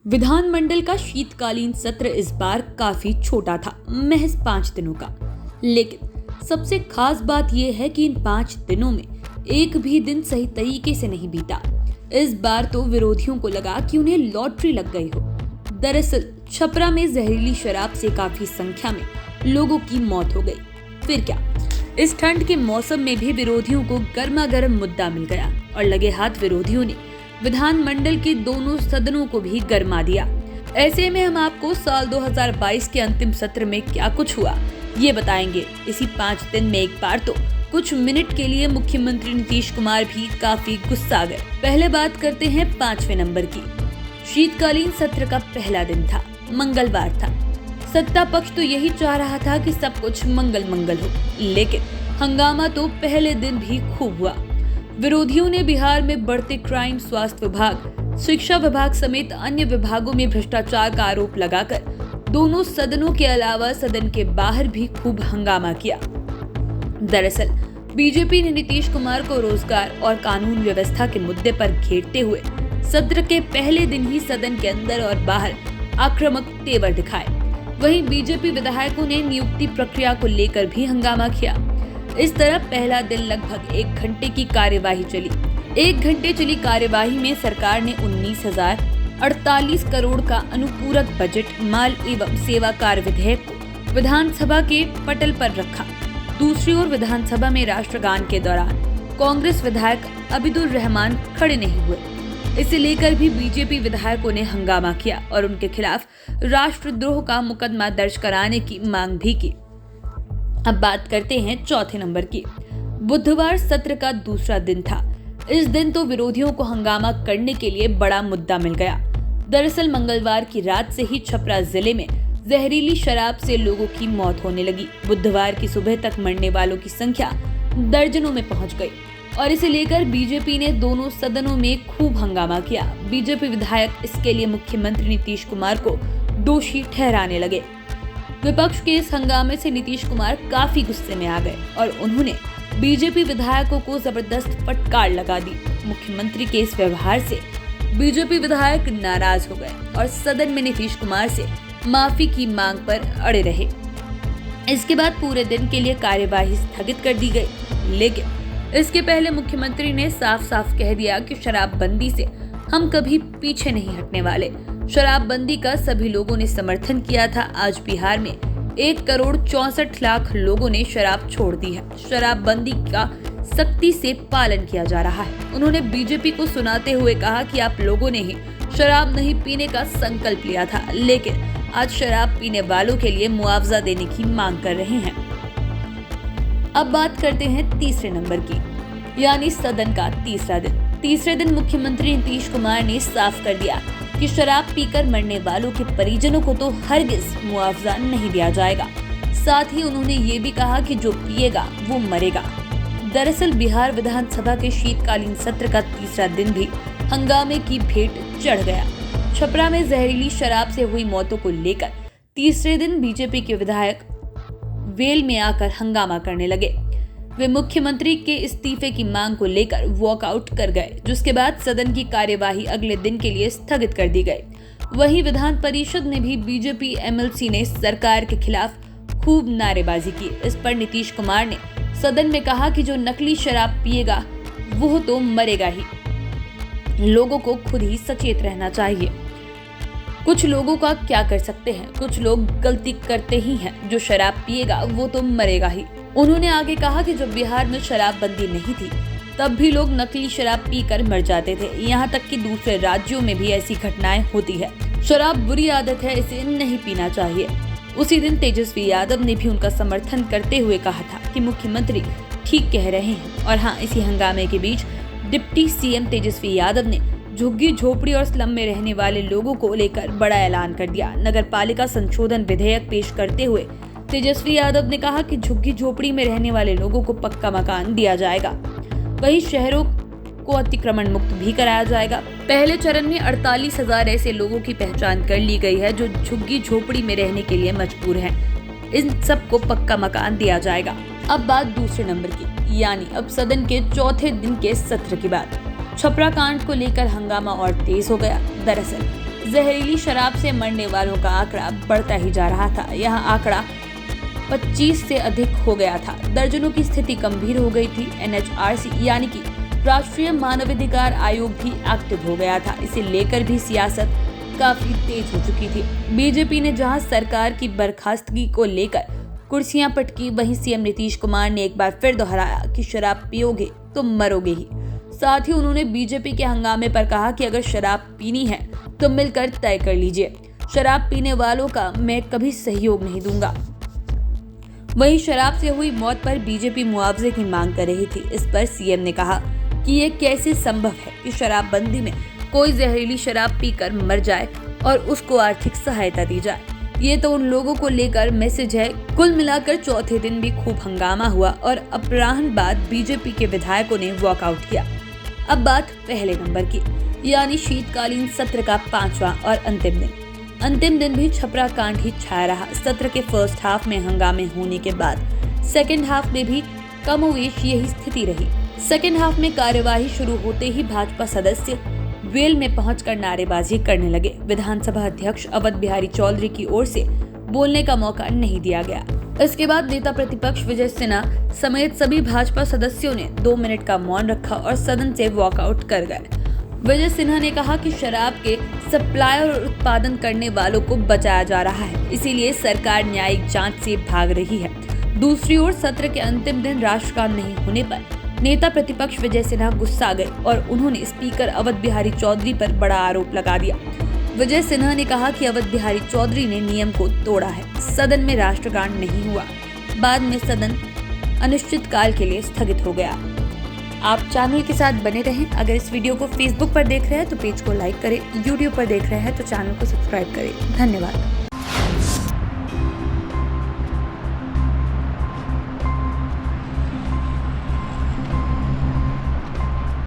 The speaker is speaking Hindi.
विधानमंडल का शीतकालीन सत्र इस बार काफी छोटा था, महज 5 दिनों का। लेकिन सबसे खास बात यह है कि इन 5 दिनों में एक भी दिन सही तरीके से नहीं बीता। इस बार तो विरोधियों को लगा कि उन्हें लॉटरी लग गई हो। दरअसल छपरा में जहरीली शराब से काफी संख्या में लोगों की मौत हो गई। फिर क्या, इस ठंड के मौसम में भी विरोधियों को गर्मा गर्म मुद्दा मिल गया और लगे हाथ विरोधियों ने विधानमंडल के दोनों सदनों को भी गरमा दिया। ऐसे में हम आपको साल 2022 के अंतिम सत्र में क्या कुछ हुआ ये बताएंगे। इसी 5 दिन में एक बार तो कुछ मिनट के लिए मुख्यमंत्री नीतीश कुमार भी काफी गुस्सा गए। पहले बात करते हैं 5वें नंबर की। शीतकालीन सत्र का पहला दिन था, मंगलवार था। सत्ता पक्ष तो यही चाह रहा था कि सब कुछ मंगल मंगल हो, लेकिन हंगामा तो पहले दिन भी खूब हुआ। विरोधियों ने बिहार में बढ़ते क्राइम, स्वास्थ्य विभाग, शिक्षा विभाग समेत अन्य विभागों में भ्रष्टाचार का आरोप लगाकर दोनों सदनों के अलावा सदन के बाहर भी खूब हंगामा किया। दरअसल बीजेपी ने नीतीश कुमार को रोजगार और कानून व्यवस्था के मुद्दे पर घेरते हुए सत्र के पहले दिन ही सदन के अंदर और बाहर आक्रामक तेवर दिखाए। वहीं बीजेपी विधायकों ने नियुक्ति प्रक्रिया को लेकर भी हंगामा किया। इस तरह पहला दिन लगभग 1 घंटे की कार्यवाही चली। 1 घंटे चली कार्यवाही में सरकार ने 19,048 करोड़ का अनुपूरक बजट माल एवं सेवा कार्य विधेयक को विधानसभा के पटल पर रखा। दूसरी ओर विधानसभा में राष्ट्रगान के दौरान कांग्रेस विधायक अबिदुर रहमान खड़े नहीं हुए। इसे लेकर भी बीजेपी विधायकों ने हंगामा किया और उनके खिलाफ राष्ट्रद्रोह का मुकदमा दर्ज कराने की मांग भी की। अब बात करते हैं 4थे नंबर की। बुधवार सत्र का दूसरा दिन था। इस दिन तो विरोधियों को हंगामा करने के लिए बड़ा मुद्दा मिल गया। दरअसल मंगलवार की रात से ही छपरा जिले में जहरीली शराब से लोगों की मौत होने लगी। बुधवार की सुबह तक मरने वालों की संख्या दर्जनों में पहुंच गई और इसे लेकर बीजेपी ने दोनों सदनों में खूब हंगामा किया। बीजेपी विधायक इसके लिए मुख्यमंत्री नीतीश कुमार को दोषी ठहराने लगे। विपक्ष के इस हंगामे से नीतीश कुमार काफी गुस्से में आ गए और उन्होंने बीजेपी विधायकों को जबरदस्त फटकार लगा दी। मुख्यमंत्री के इस व्यवहार से बीजेपी विधायक नाराज हो गए और सदन में नीतीश कुमार से माफी की मांग पर अड़े रहे। इसके बाद पूरे दिन के लिए कार्यवाही स्थगित कर दी गई। लेकिन इसके पहले मुख्यमंत्री ने साफ साफ कह दिया कि शराबबंदी से हम कभी पीछे नहीं हटने वाले। शराबबंदी का सभी लोगों ने समर्थन किया था। आज बिहार में 1,64,00,000 लोगों ने शराब छोड़ दी है। शराबबंदी का सख्ती से पालन किया जा रहा है। उन्होंने बीजेपी को सुनाते हुए कहा कि आप लोगों ने ही शराब नहीं पीने का संकल्प लिया था, लेकिन आज शराब पीने वालों के लिए मुआवजा देने की मांग कर रहे हैं। अब बात करते हैं 3रे नंबर की, यानी सदन का तीसरा दिन। तीसरे दिन मुख्यमंत्री नीतीश कुमार ने साफ कर दिया कि शराब पीकर मरने वालों के परिजनों को तो हरगिज मुआवजा नहीं दिया जाएगा। साथ ही उन्होंने ये भी कहा कि जो पिएगा वो मरेगा। दरअसल बिहार विधानसभा के शीतकालीन सत्र का तीसरा दिन भी हंगामे की भेंट चढ़ गया। छपरा में जहरीली शराब से हुई मौतों को लेकर तीसरे दिन बीजेपी के विधायक वेल में आकर हंगामा करने लगे। वे मुख्यमंत्री के इस्तीफे की मांग को लेकर वॉकआउट कर गए, जिसके बाद सदन की कार्यवाही अगले दिन के लिए स्थगित कर दी गई। वहीं विधान परिषद में भी बीजेपी एमएलसी ने सरकार के खिलाफ खूब नारेबाजी की। इस पर नीतीश कुमार ने सदन में कहा कि जो नकली शराब पिएगा वो तो मरेगा ही। लोगों को खुद ही सचेत रहना चाहिए। कुछ लोगों का क्या कर सकते हैं, कुछ लोग गलती करते ही हैं। जो शराब पिएगा वो तो मरेगा ही। उन्होंने आगे कहा कि जब बिहार में शराबबंदी नहीं थी तब भी लोग नकली शराब पीकर मर जाते थे। यहाँ तक कि दूसरे राज्यों में भी ऐसी घटनाएं होती है। शराब बुरी आदत है, इसे नहीं पीना चाहिए। उसी दिन तेजस्वी यादव ने भी उनका समर्थन करते हुए कहा था कि मुख्यमंत्री ठीक कह रहे हैं। और हाँ, इसी हंगामे के बीच डिप्टी सीएम तेजस्वी यादव ने झुग्गी झोपड़ी और स्लम में रहने वाले लोगों को लेकर बड़ा ऐलान कर दिया। नगरपालिका संशोधन विधेयक पेश करते हुए तेजस्वी यादव ने कहा कि झुग्गी झोपड़ी में रहने वाले लोगों को पक्का मकान दिया जाएगा। वहीं शहरों को अतिक्रमण मुक्त भी कराया जाएगा। पहले चरण में 48,000 ऐसे लोगों की पहचान कर ली गई है जो झुग्गी झोपड़ी में रहने के लिए मजबूर हैं। इन सबको पक्का मकान दिया जाएगा। अब बात दूसरे नंबर की, यानी अब सदन के चौथे दिन के सत्र की बात। छपरा कांड को लेकर हंगामा और तेज हो गया। दरअसल जहरीली शराब से मरने वालों का आंकड़ा बढ़ता ही जा रहा था। यह आंकड़ा 25 से अधिक हो गया था। दर्जनों की स्थिति गंभीर हो गई थी। NHRC यानी कि राष्ट्रीय मानवाधिकार आयोग भी एक्टिव हो गया था। इसे लेकर भी सियासत काफी तेज हो चुकी थी। बीजेपी ने जहां सरकार की बर्खास्तगी को लेकर कुर्सियां पटकी, वहीं सीएम नीतीश कुमार ने एक बार फिर दोहराया कि शराब पियोगे तो मरोगे ही। साथ ही उन्होंने बीजेपी के हंगामे पर कहा कि अगर शराब पीनी है तो मिलकर तय कर लीजिए। शराब पीने वालों का मैं कभी सहयोग नहीं दूंगा। वहीं शराब से हुई मौत पर बीजेपी मुआवजे की मांग कर रही थी। इस पर सीएम ने कहा कि ये कैसे संभव है कि शराबबंदी में कोई जहरीली शराब पीकर मर जाए और उसको आर्थिक सहायता दी जाए। ये तो उन लोगों को लेकर मैसेज है। कुल मिलाकर चौथे दिन भी खूब हंगामा हुआ और अपराह्न बाद बीजेपी के विधायकों ने वॉकआउट किया। अब बात पहले नंबर की, यानी शीतकालीन सत्र का 5वां और अंतिम दिन। अंतिम दिन भी छपरा कांड ही छाया रहा। सत्र के फर्स्ट हाफ में हंगामे होने के बाद सेकेंड हाफ में भी कमोवेश यही स्थिति रही। सेकेंड हाफ में कार्यवाही शुरू होते ही भाजपा सदस्य वेल में पहुंचकर नारेबाजी करने लगे। विधानसभा अध्यक्ष अवध बिहारी चौधरी की ओर से बोलने का मौका नहीं दिया गया। इसके बाद नेता प्रतिपक्ष विजय सिन्हा समेत सभी भाजपा सदस्यों ने 2 मिनट का मौन रखा और सदन से वॉकआउट कर गए। विजय सिन्हा ने कहा कि शराब के सप्लाई और उत्पादन करने वालों को बचाया जा रहा है, इसीलिए सरकार न्यायिक जांच से भाग रही है। दूसरी ओर सत्र के अंतिम दिन राष्ट्रगान नहीं होने पर नेता प्रतिपक्ष विजय सिन्हा गुस्सा गए और उन्होंने स्पीकर अवध बिहारी चौधरी पर बड़ा आरोप लगा दिया। विजय सिन्हा ने कहा कि अवध बिहारी चौधरी ने नियम को तोड़ा है। सदन में राष्ट्रगान नहीं हुआ। बाद में सदन अनिश्चितकाल के लिए स्थगित हो गया। आप चैनल के साथ बने रहें। अगर इस वीडियो को फेसबुक पर देख रहे हैं तो पेज को लाइक करें, यूट्यूब पर देख रहे हैं तो चैनल को सब्सक्राइब करें। धन्यवाद।